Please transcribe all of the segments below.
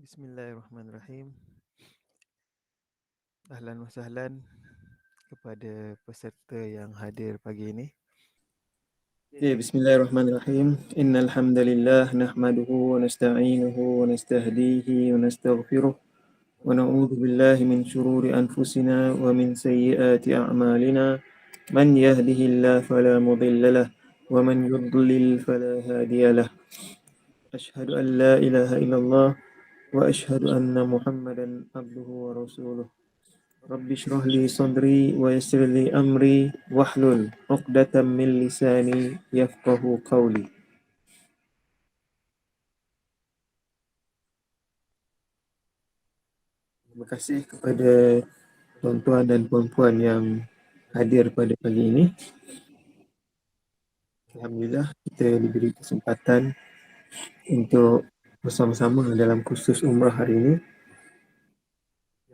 Bismillahirrahmanirrahim. Ahlan wa sahlan kepada peserta yang hadir pagi ini. بسم الله الرحمن الرحيم إن الحمد لله نحمده ونستعينه ونستهديه ونستغفره ونعوذ بالله من شرور أنفسنا ومن سيئات أعمالنا من يهده الله فلا مضل له ومن يضلل فلا هادي له أشهد أن لا إله إلا الله وأشهد أن محمدا عبده ورسوله رب اشرح لي صدري ويسر لي أمري واحلل عقدة من لساني يفقه قولي. Terima kasih kepada tuan-tuan dan puan-puan yang hadir pada pagi ini. Alhamdulillah kita diberi kesempatan untuk bersama-sama dalam kursus umrah hari ini.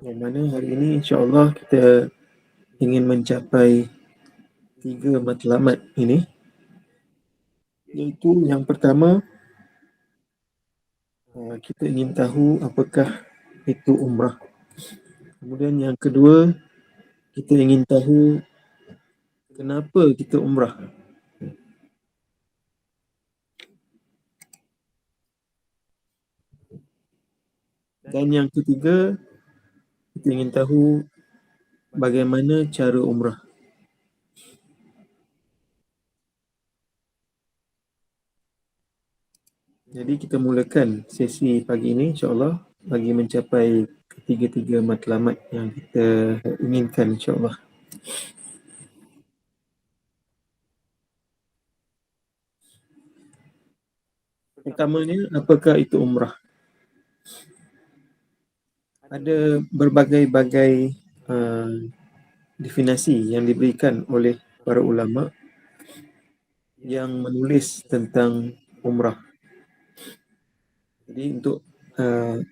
Yang mana hari ini insya-Allah kita ingin mencapai 3 matlamat ini. Iaitu yang pertama, kita ingin tahu apakah itu umrah. Kemudian yang kedua, kita ingin tahu kenapa kita umrah. Dan yang ketiga, kita ingin tahu bagaimana cara umrah. Jadi kita mulakan sesi pagi ini insya-Allah bagi mencapai ketiga-tiga matlamat yang kita inginkan insya-Allah. Pertamanya, apakah itu umrah? Ada berbagai-bagai definisi yang diberikan oleh para ulama yang menulis tentang umrah. Jadi untuk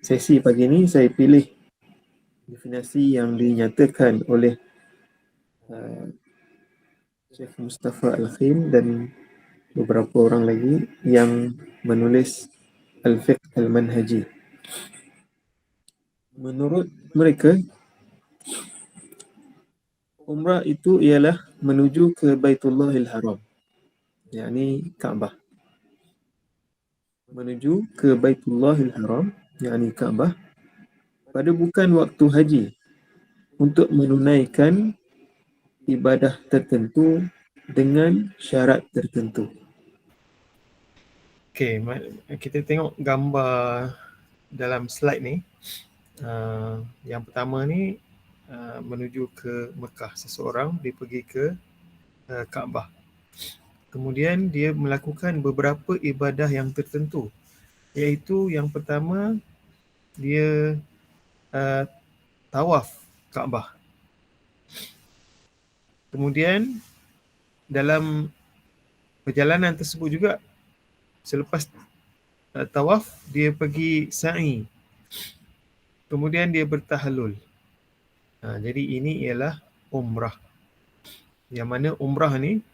sesi pagi ini saya pilih definisi yang dinyatakan oleh Syekh Mustafa Al-Khim dan beberapa orang lagi yang menulis Al-Fiqh Al-Manhaji. Menurut mereka, umrah itu ialah menuju ke Baitullahil Haram, yakni Kaabah. Menuju ke Baitullahil Haram, yakni Kaabah, pada bukan waktu haji untuk menunaikan ibadah tertentu dengan syarat tertentu. Okey, kita tengok gambar dalam slide ni. Yang pertama ni menuju ke Mekah. Seseorang dia pergi ke Kaabah. Kemudian dia melakukan beberapa ibadah yang tertentu. Iaitu yang pertama, dia tawaf Kaabah. Kemudian dalam perjalanan tersebut juga, selepas tawaf, dia pergi sa'i. Kemudian dia bertahallul. Jadi ini ialah umrah. Yang mana umrah ni,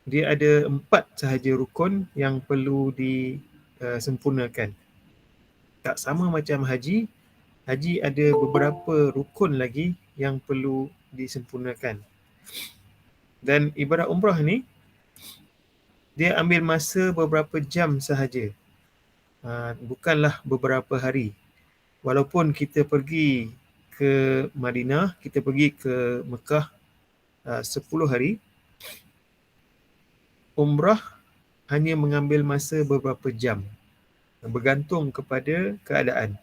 dia ada 4 sahaja rukun yang perlu disempurnakan. Tak sama macam haji. Haji ada beberapa rukun lagi yang perlu disempurnakan. Dan ibadah umrah ni, dia ambil masa beberapa jam sahaja. Bukanlah beberapa hari. Walaupun kita pergi ke Madinah, kita pergi ke Mekah 10 hari, umrah hanya mengambil masa beberapa jam. Bergantung kepada keadaan.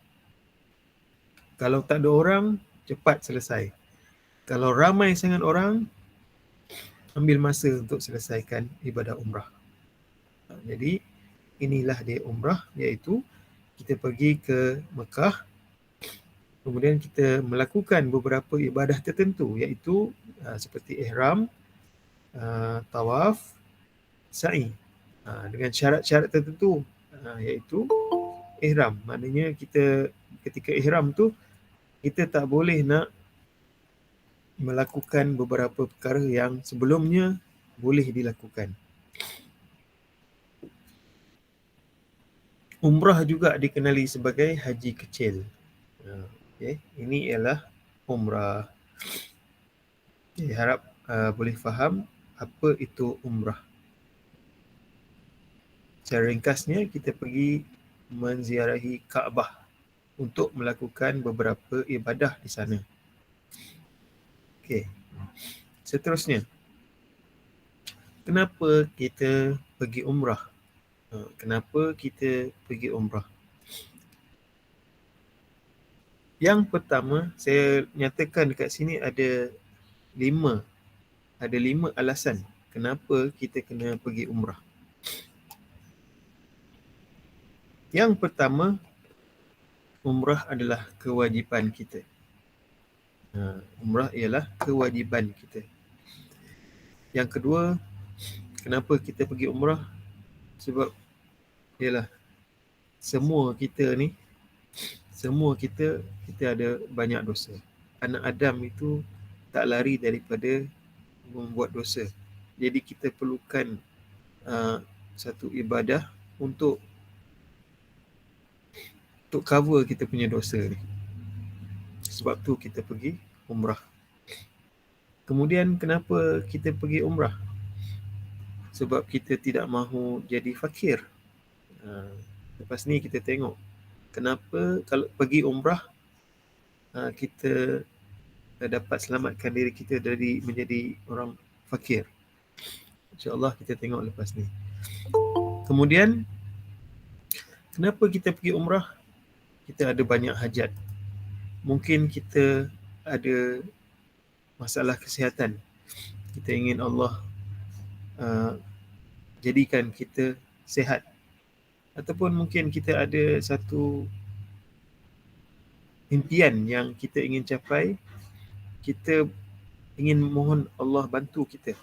Kalau tak ada orang, cepat selesai. Kalau ramai sangat orang, ambil masa untuk selesaikan ibadah umrah. Jadi inilah dia umrah, iaitu kita pergi ke Mekah, kemudian kita melakukan beberapa ibadah tertentu, iaitu seperti ihram, tawaf, sa'i, dengan syarat-syarat tertentu, iaitu ihram. Maknanya kita ketika ihram tu, kita tak boleh nak melakukan beberapa perkara yang sebelumnya boleh dilakukan. Umrah juga dikenali sebagai haji kecil. Okay. Ini ialah umrah. Okay, harap boleh faham apa itu umrah. Secara ringkasnya, kita pergi menziarahi Kaabah untuk melakukan beberapa ibadah di sana. Okey. Seterusnya, kenapa kita pergi umrah? Kenapa kita pergi umrah? Yang pertama, saya nyatakan dekat sini ada 5 alasan kenapa kita kena pergi umrah. Yang pertama, umrah adalah kewajipan kita. Umrah ialah kewajipan kita. Yang kedua, kenapa kita pergi umrah? Sebab ialah semua kita ada banyak dosa. Anak Adam itu tak lari daripada membuat dosa. Jadi kita perlukan satu ibadah untuk cover kita punya dosa ni. Sebab tu kita pergi umrah. Kemudian kenapa kita pergi umrah? Sebab kita tidak mahu jadi fakir. Lepas ni kita tengok kenapa kalau pergi umrah kita dapat selamatkan diri kita dari menjadi orang fakir. InsyaAllah kita tengok lepas ni. Kemudian kenapa kita pergi umrah? Kita ada banyak hajat. Mungkin kita ada masalah kesihatan. Kita ingin Allah jadikan kita sihat. Ataupun mungkin kita ada satu impian yang kita ingin capai. Kita ingin mohon Allah bantu kita.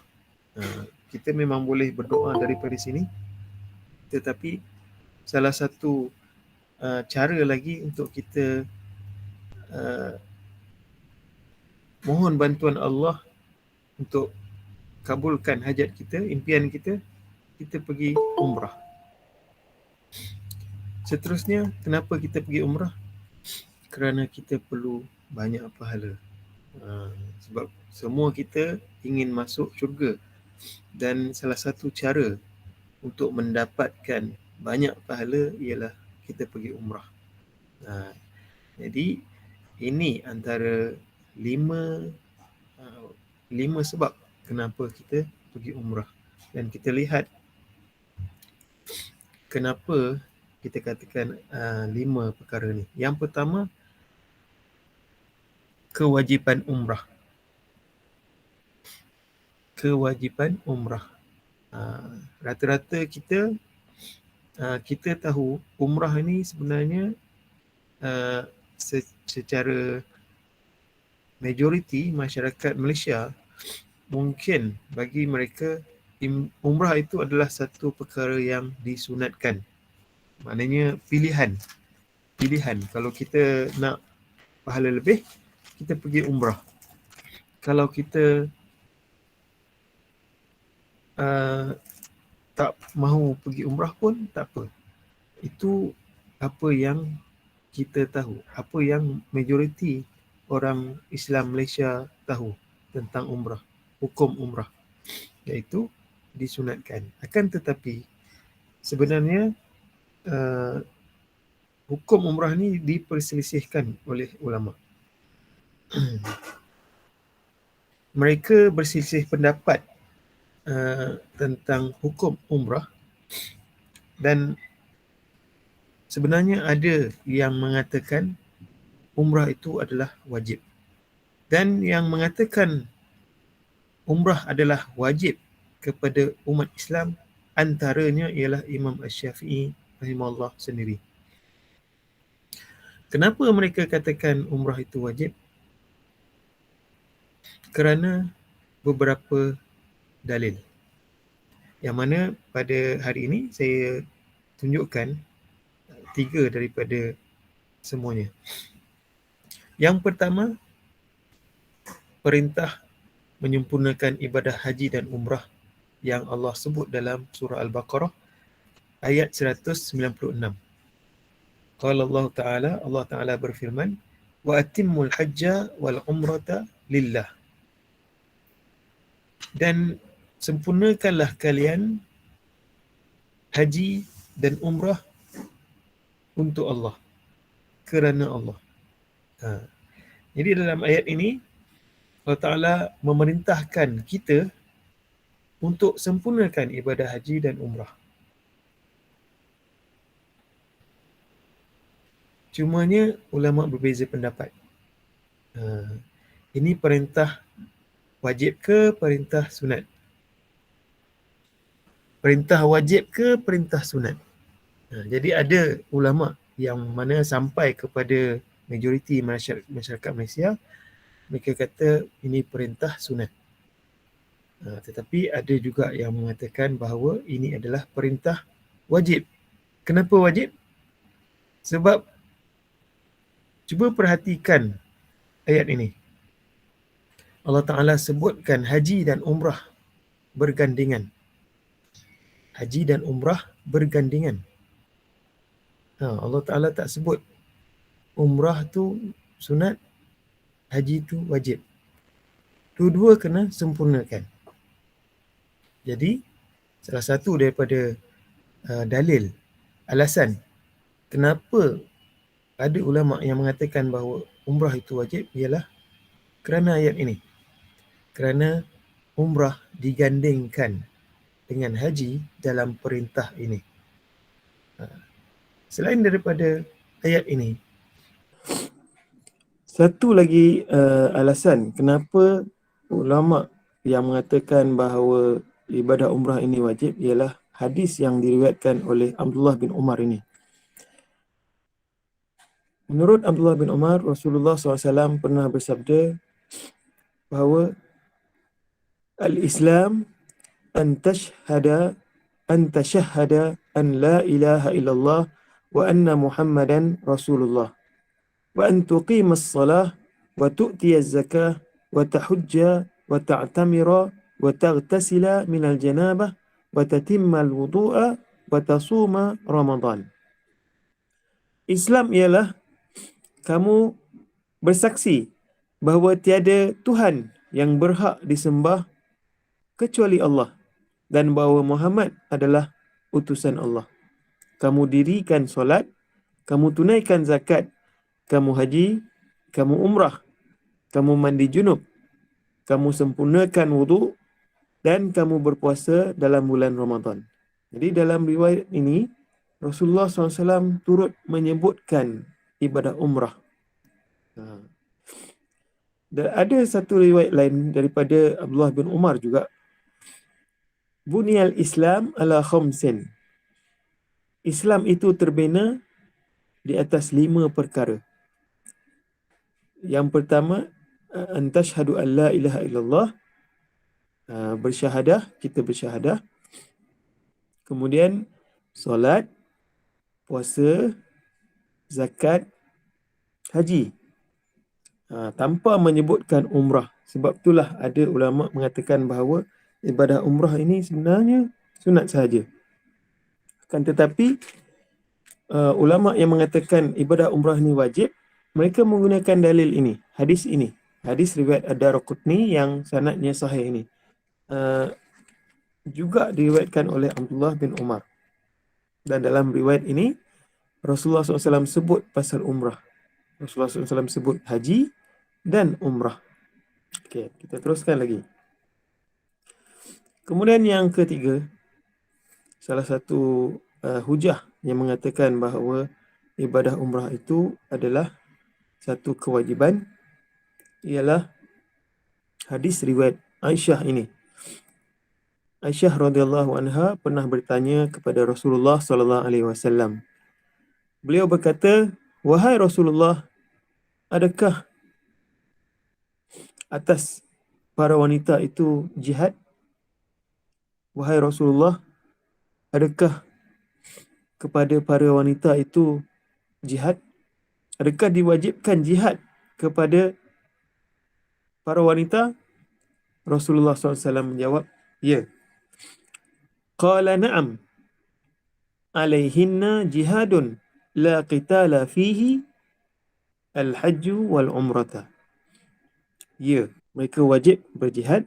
Kita memang boleh berdoa daripada sini. Tetapi salah satu cara lagi untuk kita mohon bantuan Allah untuk kabulkan hajat kita, impian kita, kita pergi umrah. Seterusnya, kenapa kita pergi umrah? Kerana kita perlu banyak pahala. Sebab semua kita ingin masuk syurga. Dan salah satu cara untuk mendapatkan banyak pahala ialah kita pergi umrah. Jadi, ini antara 5 sebab kenapa kita pergi umrah. Dan kita lihat kenapa kita katakan 5 perkara ni. Yang pertama, kewajipan umrah. Kewajipan umrah. Rata-rata kita tahu umrah ni sebenarnya secara majoriti masyarakat Malaysia, mungkin bagi mereka umrah itu adalah satu perkara yang disunatkan. Maknanya pilihan. Kalau kita nak pahala lebih, kita pergi umrah. Kalau kita tak mahu pergi umrah pun tak apa. Itu apa yang kita tahu, apa yang majoriti orang Islam Malaysia tahu tentang umrah, hukum umrah, iaitu disunatkan. Akan tetapi sebenarnya hukum umrah ni diperselisihkan oleh ulama. Mereka berselisih pendapat tentang hukum umrah, dan sebenarnya ada yang mengatakan umrah itu adalah wajib, dan yang mengatakan umrah adalah wajib kepada umat Islam antaranya ialah Imam Asy-Syafi'i rahimahullah sendiri. Kenapa mereka katakan umrah itu wajib? Kerana beberapa dalil, yang mana pada hari ini saya tunjukkan 3 daripada semuanya. Yang pertama, perintah menyempurnakan ibadah haji dan umrah yang Allah sebut dalam surah Al-Baqarah ayat 196. Qala Allah Ta'ala, Allah Ta'ala berfirman, wa atimmul hajja wal umrata lillah. Dan sempurnakanlah kalian haji dan umrah untuk Allah, kerana Allah. Jadi dalam ayat ini Allah Ta'ala memerintahkan kita untuk sempurnakan ibadah haji dan umrah. Cumanya ulama berbeza pendapat. Ini perintah wajib ke perintah sunat? Perintah wajib ke perintah sunat? Jadi ada ulama yang mana sampai kepada majoriti masyarakat Malaysia, mereka kata ini perintah sunat. Tetapi ada juga yang mengatakan bahawa ini adalah perintah wajib. Kenapa wajib? Sebab cuba perhatikan ayat ini. Allah Ta'ala sebutkan haji dan umrah bergandengan. Haji dan umrah bergandengan. Allah Ta'ala tak sebut umrah tu sunat, haji tu wajib. Dua-dua kena sempurnakan. Jadi salah satu daripada dalil, alasan kenapa ada ulama yang mengatakan bahawa umrah itu wajib ialah kerana ayat ini. Kerana umrah digandingkan dengan haji dalam perintah ini. Selain daripada ayat ini, satu lagi alasan kenapa ulama yang mengatakan bahawa ibadah umrah ini wajib ialah hadis yang diriwayatkan oleh Abdullah bin Umar ini. Menurut Abdullah bin Umar, Rasulullah SAW pernah bersabda bahawa al-Islam an tashhada an la ilaha illallah wa anna Muhammadan Rasulullah wa an tuqimas salah wa tu'tiyaz zakah wa tahujja wa ta'tamira wa taghtasila minal janabah wa tatimmal wudu'a wa tasuma Ramadan. Islam ialah kamu bersaksi bahawa tiada Tuhan yang berhak disembah kecuali Allah dan bahawa Muhammad adalah utusan Allah. Kamu dirikan solat, kamu tunaikan zakat, kamu haji, kamu umrah, kamu mandi junub, kamu sempurnakan wudu dan kamu berpuasa dalam bulan Ramadan. Jadi dalam riwayat ini, Rasulullah SAW turut menyebutkan ibadah umrah. Dan ada satu riwayat lain daripada Abdullah bin Umar juga. Bunyal Islam ala khamsin. Islam itu terbina di atas 5 perkara. Yang pertama, an tashhadu an la ilaha illallah. Bersyahadah, kita bersyahadah. Kemudian solat, puasa, zakat, haji. Tanpa menyebutkan umrah. Sebab itulah ada ulama mengatakan bahawa ibadah umrah ini sebenarnya sunat sahaja. Akan tetapi ulama yang mengatakan ibadah umrah ini wajib, mereka menggunakan dalil ini, hadis ini. Hadis riwayat Ad-Darqutni yang sanadnya sahih ini. Juga diriwayatkan oleh Abdullah bin Umar. Dan dalam riwayat ini, Rasulullah SAW sebut pasal umrah. Rasulullah SAW sebut haji dan umrah. Okey, kita teruskan lagi. Kemudian yang ketiga, salah satu hujah yang mengatakan bahawa ibadah umrah itu adalah satu kewajiban ialah hadis riwayat Aisyah ini. Aisyah radhiyallahu anha pernah bertanya kepada Rasulullah sallallahu alaihi wasallam. Beliau berkata, "Wahai Rasulullah, adakah atas para wanita itu jihad? Wahai Rasulullah, adakah kepada para wanita itu jihad? Adakah diwajibkan jihad kepada para wanita?" Rasulullah SAW menjawab, "Ya." Qala na'am, alaihinna jihadun la qitala fihi al-hajju wal umrata. Ya, mereka wajib berjihad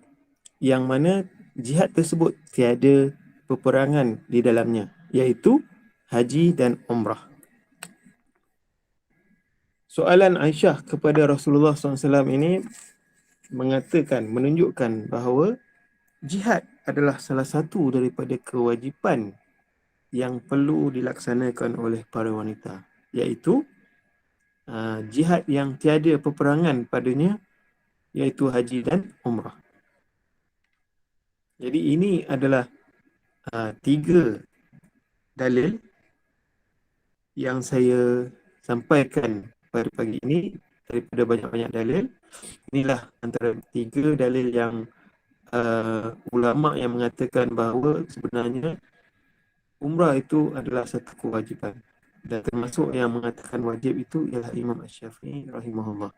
yang mana jihad tersebut tiada peperangan di dalamnya, iaitu haji dan umrah. Soalan Aisyah kepada Rasulullah SAW ini menunjukkan bahawa jihad adalah salah satu daripada kewajipan yang perlu dilaksanakan oleh para wanita, iaitu jihad yang tiada peperangan padanya, iaitu haji dan umrah. Jadi ini adalah 3 dalil yang saya sampaikan pada pagi ini daripada banyak-banyak dalil. Inilah antara 3 dalil yang ulama yang mengatakan bahawa sebenarnya umrah itu adalah satu kewajipan. Dan termasuk yang mengatakan wajib itu ialah Imam Asy-Syafi'i rahimahullah.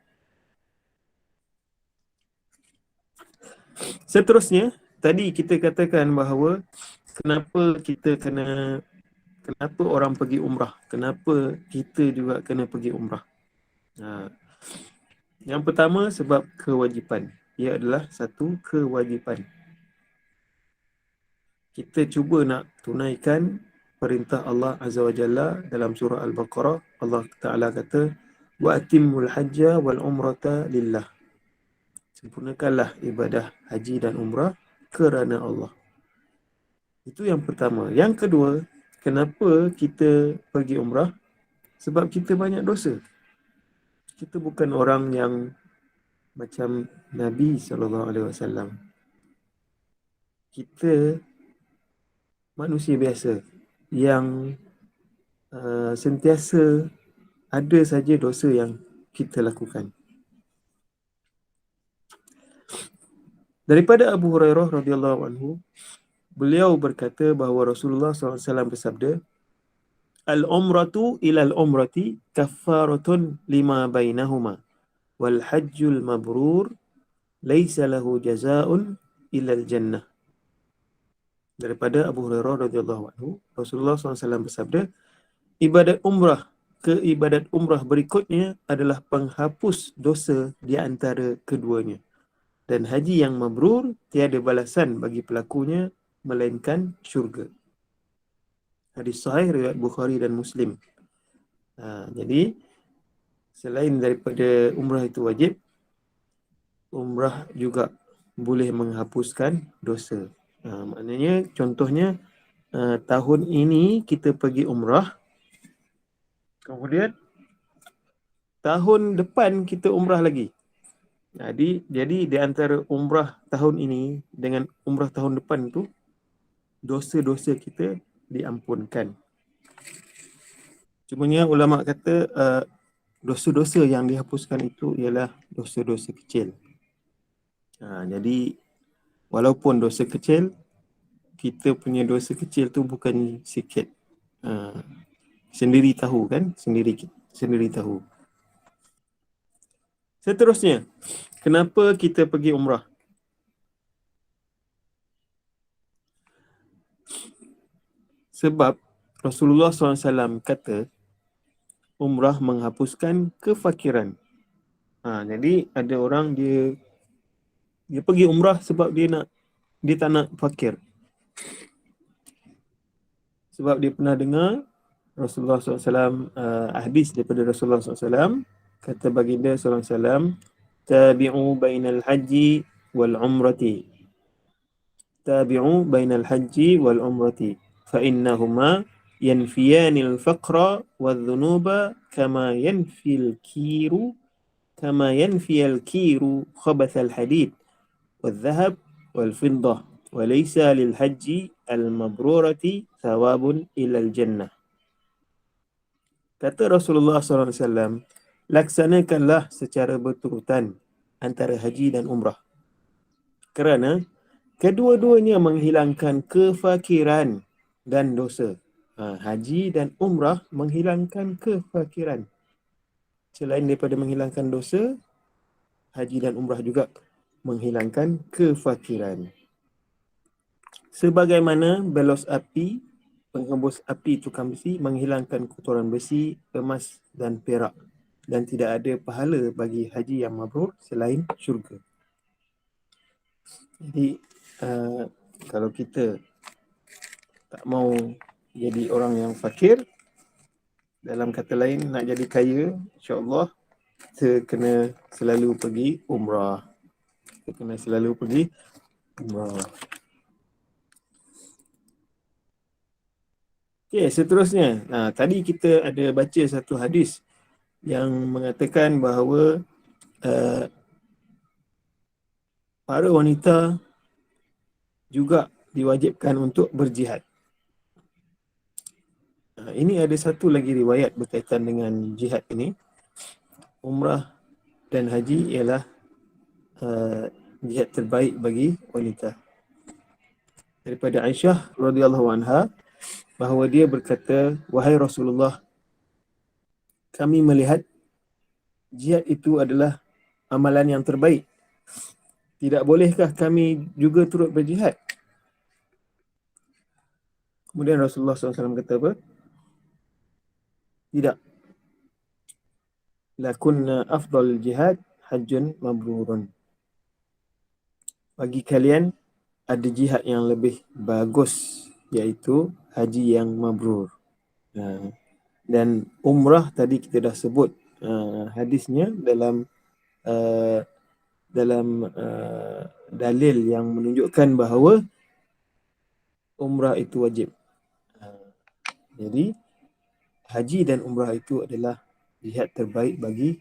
Seterusnya, tadi kita katakan bahawa kenapa orang pergi umrah? Kenapa kita juga kena pergi umrah? Yang pertama sebab kewajipan. Ia adalah satu kewajipan. Kita cuba nak tunaikan perintah Allah Azza wa Jalla dalam surah Al-Baqarah. Allah Ta'ala kata, wa atimmul hajja wal umrata lillah. Sempurnakanlah ibadah haji dan umrah kerana Allah. Itu yang pertama. Yang kedua, kenapa kita pergi umrah? Sebab kita banyak dosa. Kita bukan orang yang macam Nabi SAW. Kita manusia biasa yang sentiasa ada saja dosa yang kita lakukan. Daripada Abu Hurairah radhiyallahu anhu, beliau berkata bahawa Rasulullah SAW bersabda, al-umratu ilal umrati kaffaratun lima bainahuma wal hajjul mabrur laisa lahu jazaa'un ilal jannah. Daripada Abu Hurairah radhiyallahu anhu, Rasulullah SAW bersabda, ibadat umrah berikutnya adalah penghapus dosa di antara keduanya. Dan haji yang mabrur tiada balasan bagi pelakunya melainkan syurga. Hadis sahih riwayat Bukhari dan Muslim. Jadi selain daripada umrah itu wajib, umrah juga boleh menghapuskan dosa. Maknanya contohnya tahun ini kita pergi umrah, kemudian tahun depan kita umrah lagi. Jadi di antara umrah tahun ini dengan umrah tahun depan tu, dosa-dosa kita diampunkan. Cumanya ulama kata dosa-dosa yang dihapuskan itu ialah dosa-dosa kecil. Jadi walaupun dosa kecil, kita punya dosa kecil tu bukan sikit. Sendiri tahu kan? Sendiri tahu. Seterusnya, kenapa kita pergi umrah? Sebab Rasulullah SAW kata umrah menghapuskan kefakiran. Jadi ada orang dia pergi umrah sebab dia tak nak fakir. Sebab dia pernah dengar Rasulullah SAW, hadis daripada Rasulullah SAW, kata baginda SAW, tabi'u bainal haji wal umrati. Tabi'u bainal haji wal umrati. Fa'innahuma yanfiyanil faqra wal dhunuba kama yanfiyal kiru khabathal hadid wal dhahab wal fiddah. Walaysa lil haji al mabrurati thawabun ilal jannah. Kata Rasulullah SAW, laksanakanlah secara berurutan antara haji dan umrah. Kerana kedua-duanya menghilangkan kefakiran dan dosa. Haji dan umrah menghilangkan kefakiran. Selain daripada menghilangkan dosa, haji dan umrah juga menghilangkan kefakiran. Sebagaimana belos api penghembus api tukang besi menghilangkan kotoran besi, emas dan perak, dan tidak ada pahala bagi haji yang mabrur selain syurga. Jadi kalau kita tak mau jadi orang yang fakir, dalam kata lain nak jadi kaya, insya-Allah kita kena selalu pergi umrah. Kita kena selalu pergi umrah. Okey, seterusnya. Tadi kita ada baca satu hadis yang mengatakan bahawa para wanita juga diwajibkan untuk berjihad. Ini ada satu lagi riwayat berkaitan dengan jihad ini. Umrah dan haji ialah jihad terbaik bagi wanita. Daripada Aisyah radhiyallahu anha bahawa dia berkata, "Wahai Rasulullah, kami melihat jihad itu adalah amalan yang terbaik. Tidak bolehkah kami juga turut berjihad?" Kemudian Rasulullah SAW kata apa? Tidak. Lakunna afdal jihad hajjun mabrurun. Bagi kalian ada jihad yang lebih bagus, iaitu haji yang mabrur. Dan umrah tadi kita dah sebut hadisnya dalam dalil yang menunjukkan bahawa umrah itu wajib. Jadi haji dan umrah itu adalah jihad terbaik bagi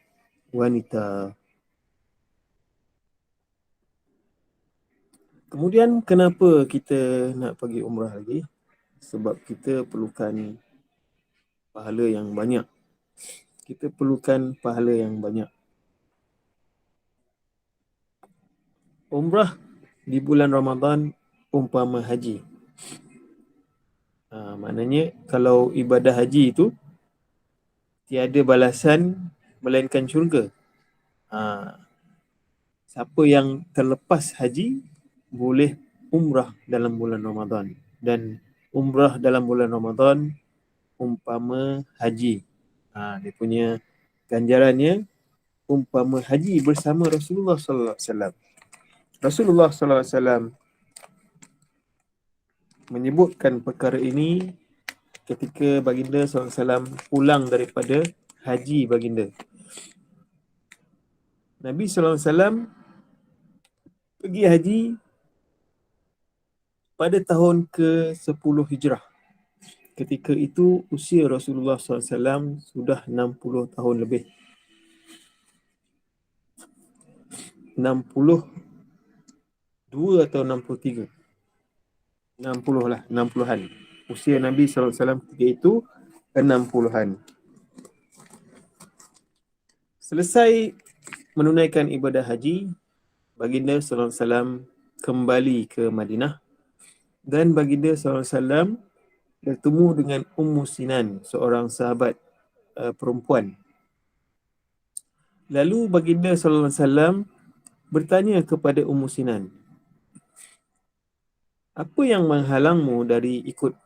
wanita. Kemudian kenapa kita nak pergi umrah lagi? Sebab kita perlukan pahala yang banyak. Kita perlukan pahala yang banyak. Umrah di bulan Ramadan umpama haji. Maknanya kalau ibadah haji itu tiada balasan melainkan syurga. Siapa yang terlepas haji boleh umrah dalam bulan Ramadan. Dan umrah dalam bulan Ramadan umpama haji. Dia punya ganjarannya umpama haji bersama Rasulullah sallallahu alaihi wasallam. Rasulullah sallallahu alaihi wasallam menyebutkan perkara ini ketika baginda sallallahu alaihi wasallam pulang daripada haji baginda. Nabi sallallahu alaihi wasallam pergi haji pada tahun ke-10 Hijrah. Ketika itu usia Rasulullah SAW sudah 60 tahun lebih. 62 atau 63. 60 lah, 60-an. Usia Nabi SAW ketika itu 60-an. Selesai menunaikan ibadah haji, baginda SAW kembali ke Madinah dan baginda SAW bertemu dengan Ummu Sinan, seorang sahabat perempuan. Lalu baginda SAW bertanya kepada Ummu Sinan, apa yang menghalangmu dari ikut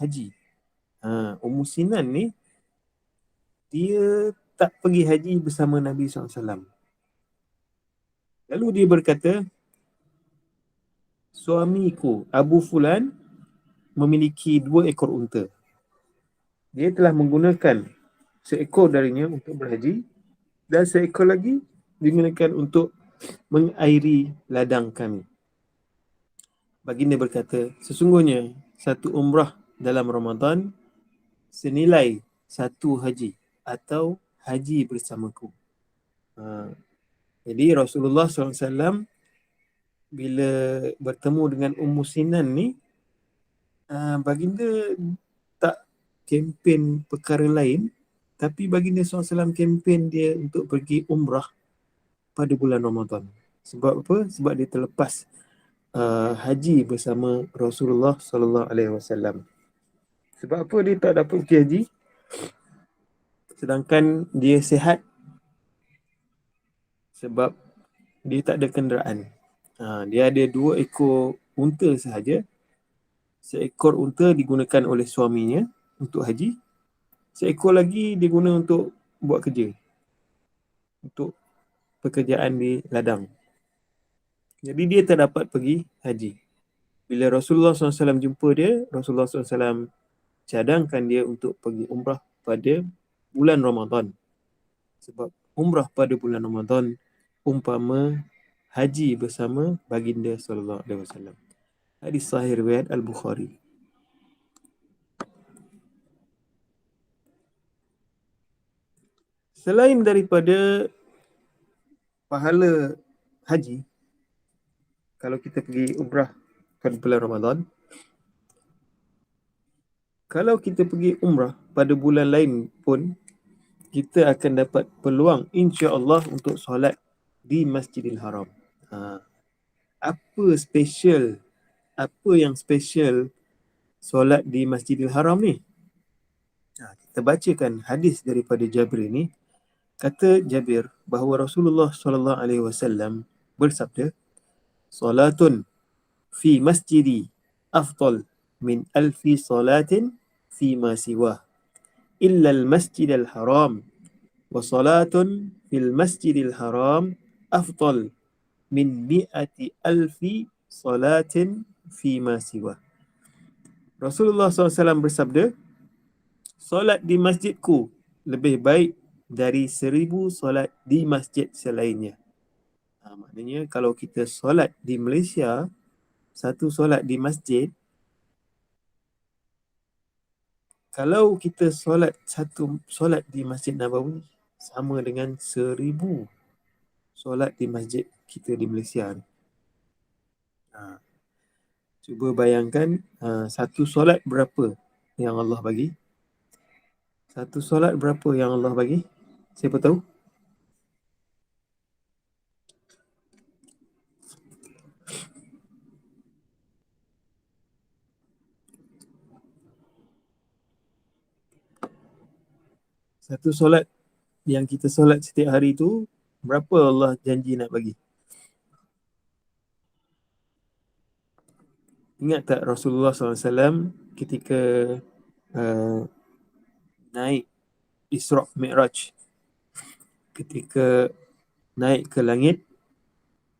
haji? Ummu Sinan ni dia tak pergi haji bersama Nabi SAW. Lalu dia berkata, suamiku Abu Fulan memiliki 2 ekor unta. Dia telah menggunakan seekor darinya untuk berhaji dan seekor lagi digunakan untuk mengairi ladang kami. Baginda berkata, sesungguhnya satu umrah dalam Ramadan senilai satu haji atau haji bersamaku. Jadi Rasulullah SAW bila bertemu dengan Ummu Sinan ni, baginda tak kempen perkara lain, tapi baginda SAW kempen dia untuk pergi umrah pada bulan Ramadan. Sebab apa? Sebab dia terlepas haji bersama Rasulullah SAW. Sebab apa dia tak dapat pergi haji? Sedangkan dia sihat sebab dia tak ada kenderaan. Dia ada 2 ekor unta sahaja. seekor unta digunakan oleh suaminya untuk haji, seekor lagi digunakan untuk buat kerja, untuk pekerjaan di ladang. Jadi dia tak dapat pergi haji. Bila Rasulullah SAW jumpa dia, Rasulullah SAW cadangkan dia untuk pergi umrah pada bulan Ramadan. Sebab umrah pada bulan Ramadan umpama haji bersama baginda SAW. Hadis sahih riwayat Al-Bukhari. Selain daripada pahala haji, kalau kita pergi umrah pada bulan Ramadan, kalau kita pergi umrah pada bulan lain pun, kita akan dapat peluang insya-Allah untuk solat di Masjidil Haram. Apa yang special solat di Masjidil Haram ni? Kita bacakan hadis daripada Jabir ni. Kata Jabir bahawa Rasulullah SAW bersabda, "Salatun fi masjidi afdal min alfi salatin fi ma siwah illa al-masjid al-haram wa salatun fil masjidil haram afdal min mi'ati alfi salatin fi ma siwah." Rasulullah SAW bersabda, solat di masjidku lebih baik dari 1000 solat di masjid selainnya. Maknanya kalau kita solat di Malaysia, satu solat di masjid, kalau kita satu solat di Masjid Nabawi sama dengan 1000 solat di masjid kita di Malaysia. Cuba bayangkan satu solat berapa yang Allah bagi? Satu solat berapa yang Allah bagi? Siapa tahu? Satu solat yang kita solat setiap hari tu, berapa Allah janji nak bagi? Ingat tak Rasulullah SAW ketika naik Isra' Mi'raj, ketika naik ke langit,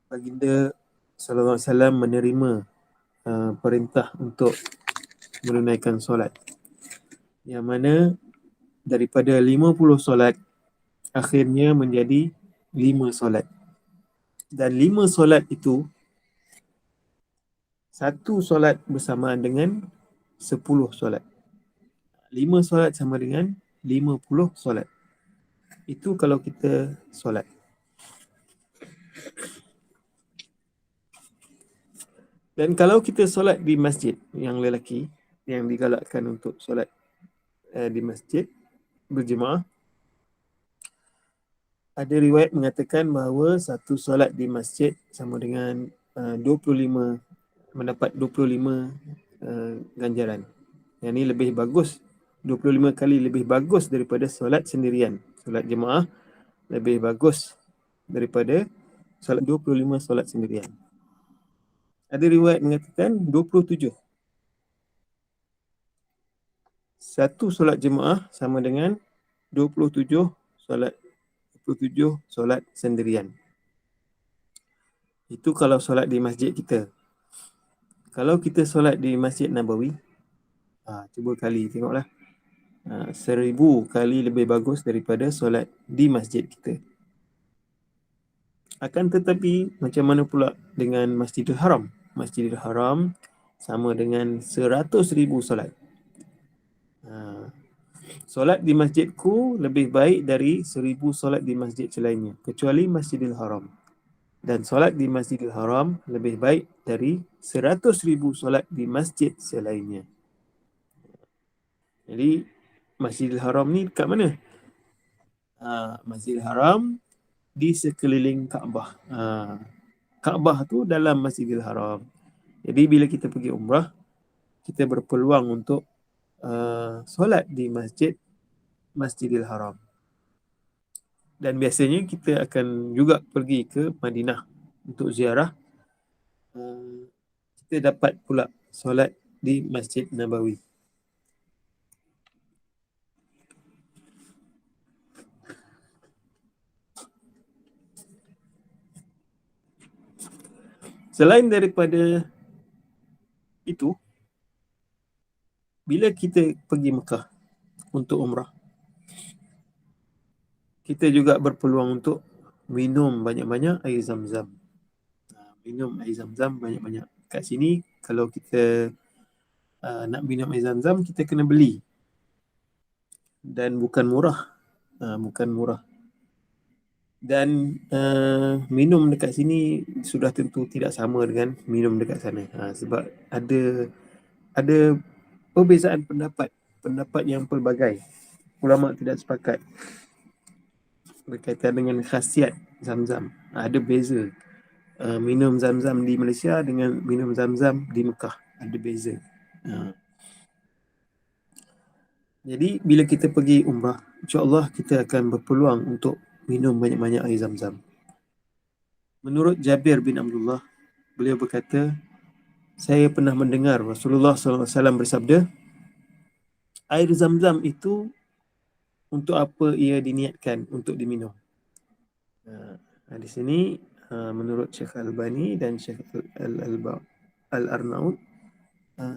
baginda SAW menerima perintah untuk menunaikan solat, yang mana daripada 50 solat akhirnya menjadi 5 solat. Dan 5 solat itu, satu solat bersamaan dengan 10 solat. 5 solat sama dengan 50 solat. Itu kalau kita solat. Dan kalau kita solat di masjid, yang lelaki yang digalakkan untuk solat di masjid berjemaah, ada riwayat mengatakan bahawa satu solat di masjid sama dengan 25, mendapat 25 ganjaran. Yang ini lebih bagus, 25 kali lebih bagus daripada solat sendirian. Solat jemaah lebih bagus daripada solat 25 solat sendirian. Ada riwayat mengatakan 27. Satu solat jemaah sama dengan 27 solat sendirian. Itu kalau solat di masjid kita. Kalau kita solat di Masjid Nabawi, cuba kali tengoklah. 1000 kali lebih bagus daripada solat di masjid kita. Akan tetapi, macam mana pula dengan Masjidil Haram? Masjidil Haram sama dengan 100,000 solat. Solat di masjidku lebih baik dari 1000 solat di masjid selainnya, kecuali Masjidil Haram. Dan solat di Masjidil Haram lebih baik dari 100,000 solat di masjid selainnya. Jadi Masjidil Haram ni dekat mana? Masjidil Haram di sekeliling Kaabah. Kaabah tu dalam Masjidil Haram. Jadi bila kita pergi umrah, kita berpeluang untuk solat di Masjidil Haram. Dan biasanya kita akan juga pergi ke Madinah untuk ziarah. Kita dapat pula solat di Masjid Nabawi. Selain daripada itu, bila kita pergi Mekah untuk umrah, kita juga berpeluang untuk minum banyak-banyak air zam-zam. Minum air zam-zam banyak-banyak. Kat sini kalau kita nak minum air zam-zam, kita kena beli. Dan bukan murah. Bukan murah. Dan minum dekat sini sudah tentu tidak sama dengan minum dekat sana. Sebab ada perbezaan pendapat yang pelbagai. Ulama tidak sepakat berkaitan dengan khasiat zam-zam. Ada beza. Minum zam-zam di Malaysia dengan minum zam-zam di Mekah. Ada beza. Jadi bila kita pergi umrah, insya-Allah kita akan berpeluang untuk minum banyak-banyak air zam-zam. Menurut Jabir bin Abdullah, beliau berkata, saya pernah mendengar Rasulullah SAW bersabda, air zam-zam itu untuk apa ia diniatkan untuk diminum. Di sini menurut Syekh Al-Albani dan Syekh Al-Arnaud,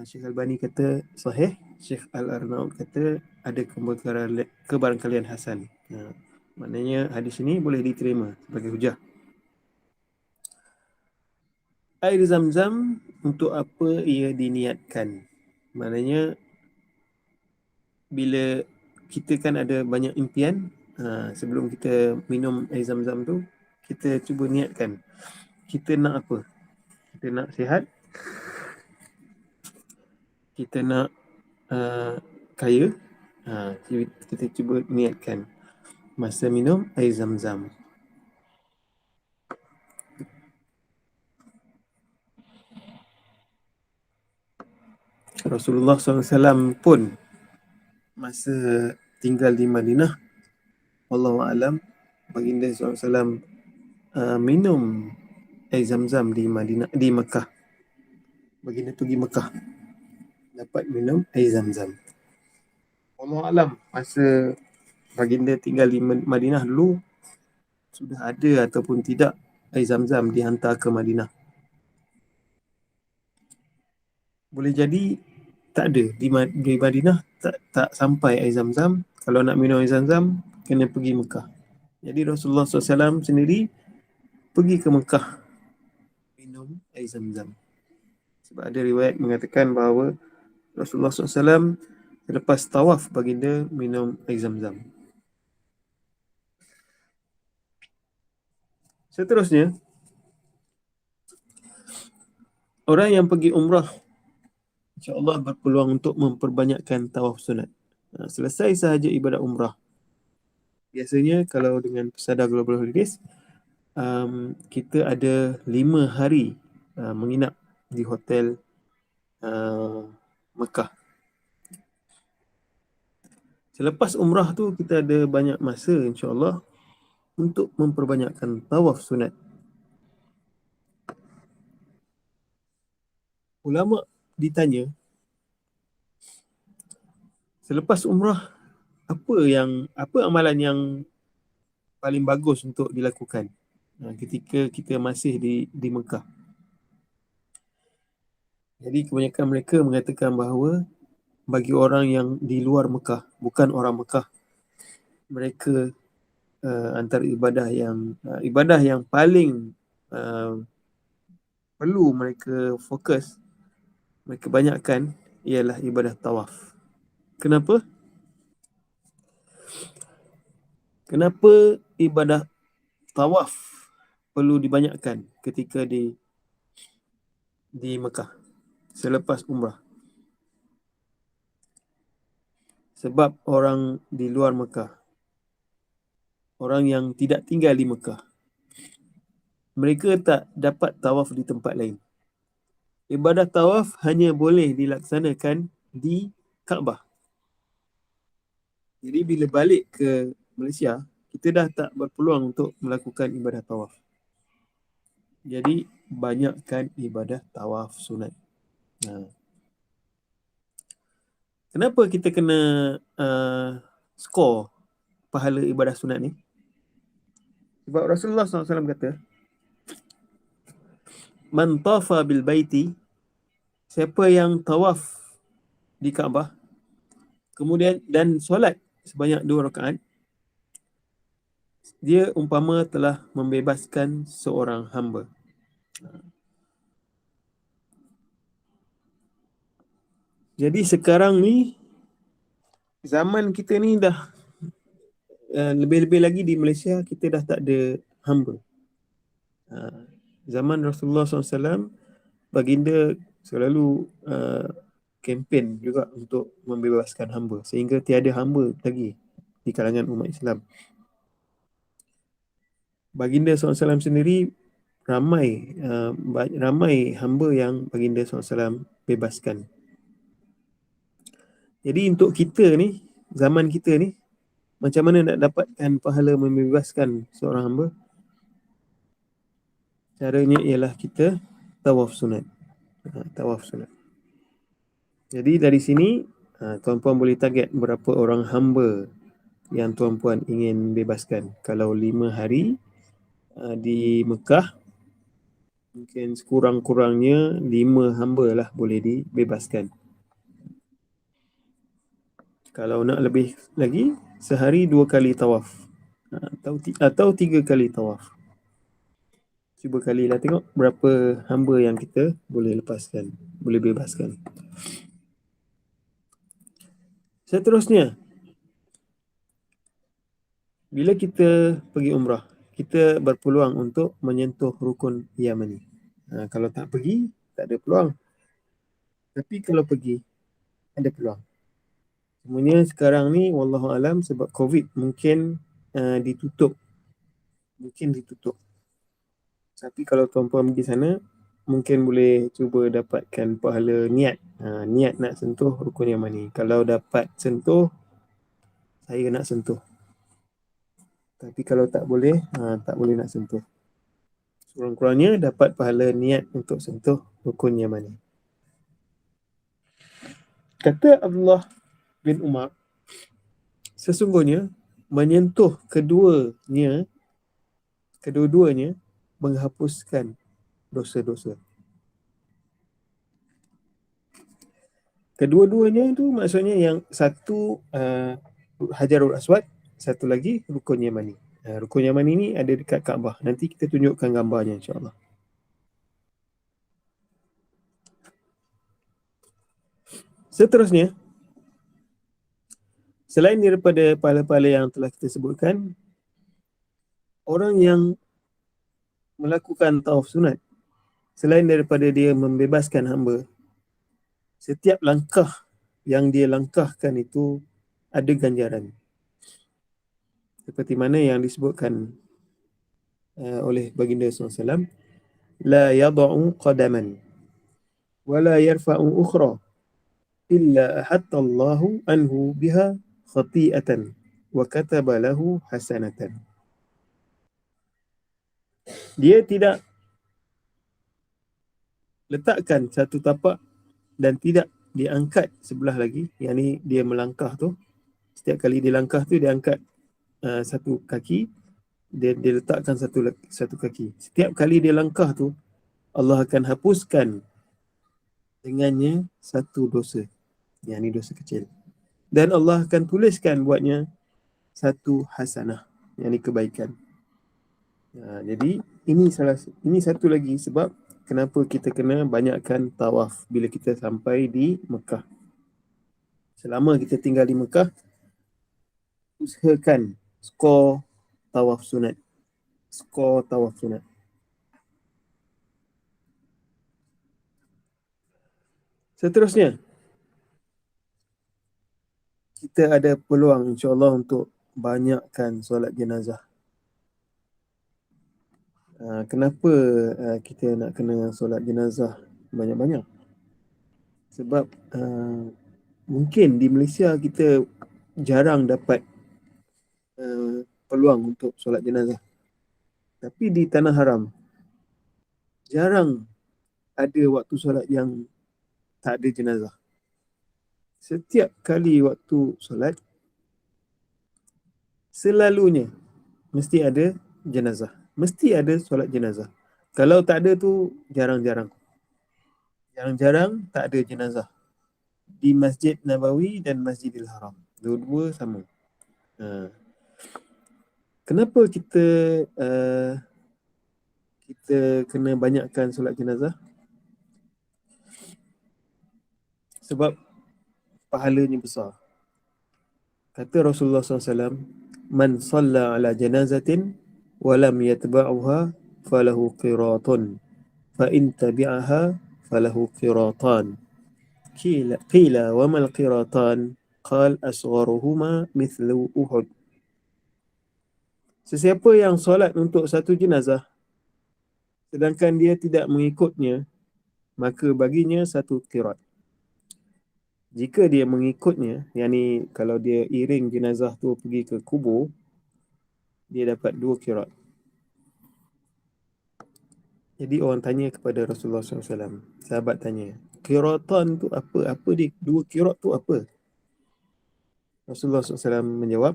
Syekh Al-Albani kata sahih, Syekh Al-Arnaud kata ada kebarangkalian hasan. Maknanya hadis ini boleh diterima sebagai hujah. Air zam-zam untuk apa ia diniatkan? Maknanya bila kita kan ada banyak impian, sebelum kita minum air zam-zam tu, kita cuba niatkan. Kita nak apa? Kita nak sihat. Kita nak kaya. Kita cuba niatkan masa minum air zam-zam. Rasulullah SAW pun masa tinggal di Madinah, wallahu a'lam, baginda SAW minum air zam-zam di Madinah, di Mekah. Baginda pergi Mekah dapat minum air zam-zam. Wallahu a'lam, masa baginda tinggal di Madinah dulu sudah ada ataupun tidak air zam-zam dihantar ke Madinah. Boleh jadi tak ada di Madinah, tak sampai air zam-zam. Kalau nak minum air zam-zam kena pergi Mekah. Jadi Rasulullah SAW sendiri pergi ke Mekah minum air zam-zam. Sebab ada riwayat mengatakan bahawa Rasulullah SAW selepas tawaf baginda minum air zam-zam. Seterusnya, orang yang pergi umrah insya-Allah berpeluang untuk memperbanyakkan tawaf sunat. Selesai sahaja ibadat umrah. Biasanya kalau dengan Pesada Global Holidays, kita ada 5 hari menginap di hotel Mekah. Selepas umrah tu kita ada banyak masa insya-Allah untuk memperbanyakkan tawaf sunat. Ulama ditanya, selepas umrah apa amalan yang paling bagus untuk dilakukan ketika kita masih di Mekah? Jadi kebanyakan mereka mengatakan bahawa bagi orang yang di luar Mekah, bukan orang Mekah, mereka antara ibadah yang paling perlu mereka fokus, mereka banyakkan ialah ibadah tawaf. Kenapa? Kenapa ibadah tawaf perlu dibanyakkan ketika di Mekah selepas umrah? Sebab orang di luar Mekah, orang yang tidak tinggal di Mekah, mereka tak dapat tawaf di tempat lain. Ibadah tawaf hanya boleh dilaksanakan di Kaabah. Jadi bila balik ke Malaysia, kita dah tak berpeluang untuk melakukan ibadah tawaf. Jadi banyakkan ibadah tawaf sunat. Kenapa kita kena skor pahala ibadah sunat ni? Sebab Rasulullah SAW kata, man tafa bil baiti, siapa yang tawaf di Kaabah, kemudian dan solat sebanyak 2 rakaat, dia umpama telah membebaskan seorang hamba. Jadi sekarang ni, zaman kita ni dah lebih-lebih lagi di Malaysia, kita dah tak ada hamba. Zaman Rasulullah SAW, baginda selalu kempen juga untuk membebaskan hamba, sehingga tiada hamba lagi di kalangan umat Islam. Baginda SAW sendiri ramai hamba yang baginda SAW bebaskan. Jadi untuk kita ni, zaman kita ni, macam mana nak dapatkan pahala membebaskan seorang hamba? Caranya ialah kita tawaf sunat. Tawaf sunat. Jadi dari sini tuan-puan boleh target berapa orang hamba yang tuan-puan ingin bebaskan. Kalau 5 hari di Mekah, mungkin sekurang-kurangnya 5 hamba lah boleh dibebaskan. Kalau nak lebih lagi, sehari 2 kali tawaf, atau 3 kali tawaf. Cuba kalilah tengok berapa hamba yang kita boleh lepaskan, boleh bebaskan. Seterusnya, bila kita pergi umrah, kita berpeluang untuk menyentuh rukun Yamani. Kalau tak pergi, tak ada peluang. Tapi kalau pergi, ada peluang. Semuanya sekarang ni, wallahualam, sebab COVID mungkin ditutup. Tapi kalau tuan-puan pergi sana, mungkin boleh cuba dapatkan pahala niat. Niat nak sentuh rukun Yamani. Kalau dapat sentuh, saya nak sentuh. Tapi kalau tak boleh nak sentuh. Kurang-kurangnya dapat pahala niat untuk sentuh rukun Yamani. Kata Abdullah bin Umar, sesungguhnya menyentuh kedua-duanya menghapuskan dosa-dosa. Kedua-duanya itu maksudnya yang satu Hajarul Aswad, satu lagi Rukun Yamani. Rukun Yamani ni ada dekat Kaabah. Nanti kita tunjukkan gambarnya insyaAllah. Seterusnya, selain daripada pahala-pahala yang telah kita sebutkan, orang yang melakukan tawaf sunat, selain daripada dia membebaskan hamba, setiap langkah yang dia langkahkan itu ada ganjaran. Seperti mana yang disebutkan oleh baginda SAW, la yada'u qadaman wa la yarfa'u ukhra illa ahatta Allahu anhu biha khati'atan wa kataba lahu hasanatan. Dia tidak letakkan satu tapak dan tidak diangkat sebelah lagi. Yang ni dia melangkah tu, setiap kali dia langkah tu dia angkat satu kaki, dia letakkan satu kaki. Setiap kali dia langkah tu, Allah akan hapuskan dengannya satu dosa. Yang ni dosa kecil. Dan Allah akan tuliskan buatnya satu hasanah. Yang ni kebaikan. Jadi ini satu lagi sebab kenapa kita kena banyakkan tawaf bila kita sampai di Mekah. Selama kita tinggal di Mekah, usahakan skor tawaf sunat. Seterusnya, kita ada peluang insyaAllah untuk banyakkan solat jenazah. Kenapa kita nak kena solat jenazah banyak-banyak? Sebab mungkin di Malaysia kita jarang dapat peluang untuk solat jenazah. Tapi di Tanah Haram, jarang ada waktu solat yang tak ada jenazah. setiap kali waktu solat, selalunya mesti ada jenazah. Mesti ada solat jenazah. Kalau tak ada tu jarang-jarang. Jarang-jarang tak ada jenazah. Di Masjid Nabawi dan Masjidil Haram. Dua-dua sama. Kenapa kita kena banyakkan solat jenazah? Sebab pahalanya besar. Kata Rasulullah SAW, Man salla ala janazatin walam yatba'uha falahu qiratun, fa in tabi'aha falahu qiratan. Qila wa mal qiratan? Qal asgharuhuma mithlu Uhud. Sesiapa yang solat untuk satu jenazah sedangkan dia tidak mengikutnya, maka baginya satu qirat. Jika dia mengikutnya, yakni kalau dia iring jenazah tu pergi ke kubur, dia dapat 2 qirat. Jadi orang tanya kepada Rasulullah SAW, sahabat tanya, qiratan tu apa? Apa dia 2 qirat tu apa? Rasulullah SAW menjawab,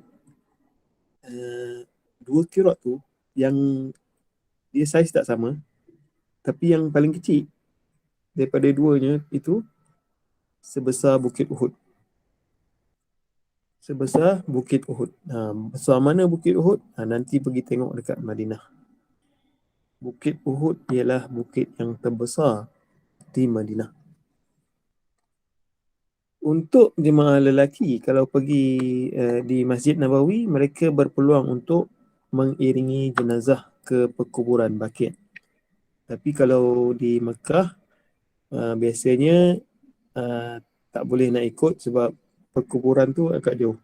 2 qirat tu yang dia saiz tak sama, tapi yang paling kecil daripada duanya itu sebesar Bukit Uhud. Sebesar Bukit Uhud. Besar mana Bukit Uhud? Nanti pergi tengok dekat Madinah. Bukit Uhud ialah bukit yang terbesar di Madinah. Untuk jemaah lelaki, kalau pergi di Masjid Nabawi, mereka berpeluang untuk mengiringi jenazah ke perkuburan Baqi'. Tapi kalau di Mekah, biasanya tak boleh nak ikut sebab perkuburan tu agak jauh.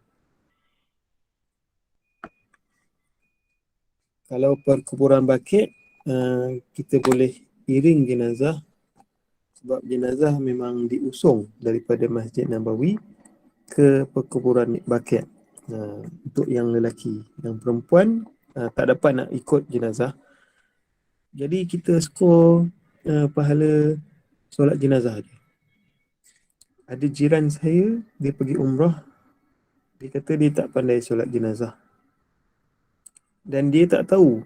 Kalau perkuburan Baqi', kita boleh iring jenazah sebab jenazah memang diusung daripada Masjid Nabawi ke perkuburan Baqi'. Untuk yang lelaki, yang perempuan tak dapat nak ikut jenazah. Jadi kita skor pahala solat jenazah je. Ada jiran saya, dia pergi umrah, dia kata dia tak pandai solat jenazah. Dan dia tak tahu,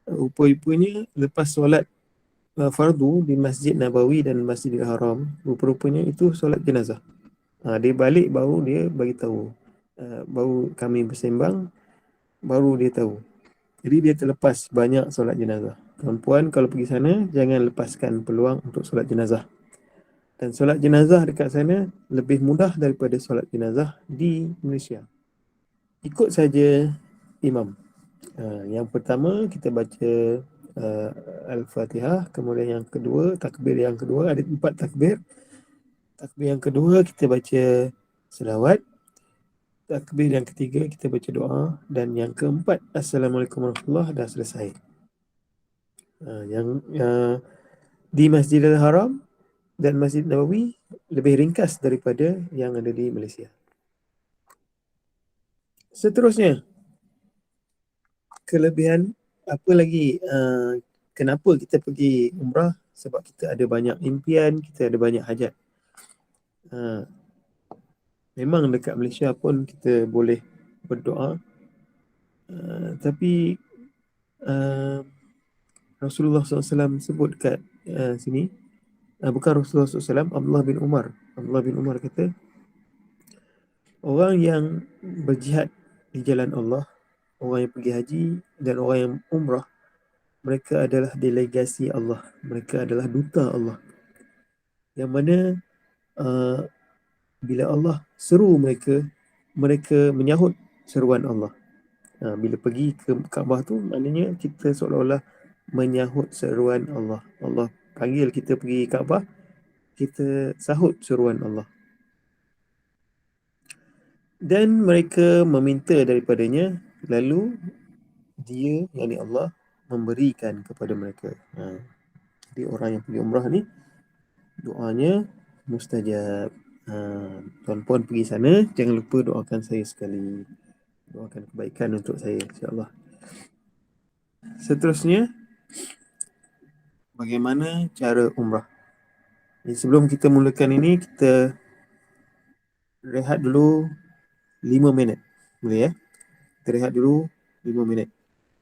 rupa-rupanya lepas solat fardu di Masjid Nabawi dan Masjidil Haram, rupa-rupanya itu solat jenazah. Dia balik baru dia bagi tahu. Baru kami bersembang, baru dia tahu. Jadi dia terlepas banyak solat jenazah. Perempuan kalau pergi sana, jangan lepaskan peluang untuk solat jenazah. Dan solat jenazah dekat sana lebih mudah daripada solat jenazah di Malaysia. Ikut saja imam. Yang pertama kita baca Al-Fatihah, kemudian yang kedua, takbir yang kedua, ada 4 takbir. Takbir yang kedua kita baca selawat. Takbir yang ketiga kita baca doa, dan yang keempat Assalamualaikum warahmatullahi wabarakatuh, dah selesai. Yang di Masjidil Haram dan Masjid Nabawi lebih ringkas daripada yang ada di Malaysia. Seterusnya, kelebihan apa lagi? Kenapa kita pergi umrah? Sebab kita ada banyak impian, kita ada banyak hajat. Memang dekat Malaysia pun kita boleh berdoa, tapi Rasulullah SAW sebut kat sini, bukan Rasulullah SAW, Abdullah bin Umar. Abdullah bin Umar kata, orang yang berjihad di jalan Allah, orang yang pergi haji dan orang yang umrah, mereka adalah delegasi Allah. Mereka adalah duta Allah. Yang mana bila Allah seru mereka, mereka menyahut seruan Allah. Bila pergi ke Kaabah tu, maknanya kita seolah-olah menyahut seruan Allah. Allah panggil kita pergi Kaabah, kita sahut seruan Allah. Dan mereka meminta daripadanya, lalu dia, yakni Allah, memberikan kepada mereka. Jadi orang yang pergi umrah ni, doanya mustajab. Tuan-puan pergi sana, jangan lupa doakan saya sekali. Doakan kebaikan untuk saya, insyaAllah. Seterusnya, bagaimana cara umrah? Jadi sebelum kita mulakan ini, kita rehat dulu 5 menit. Boleh ya? Kita rehat dulu 5 menit.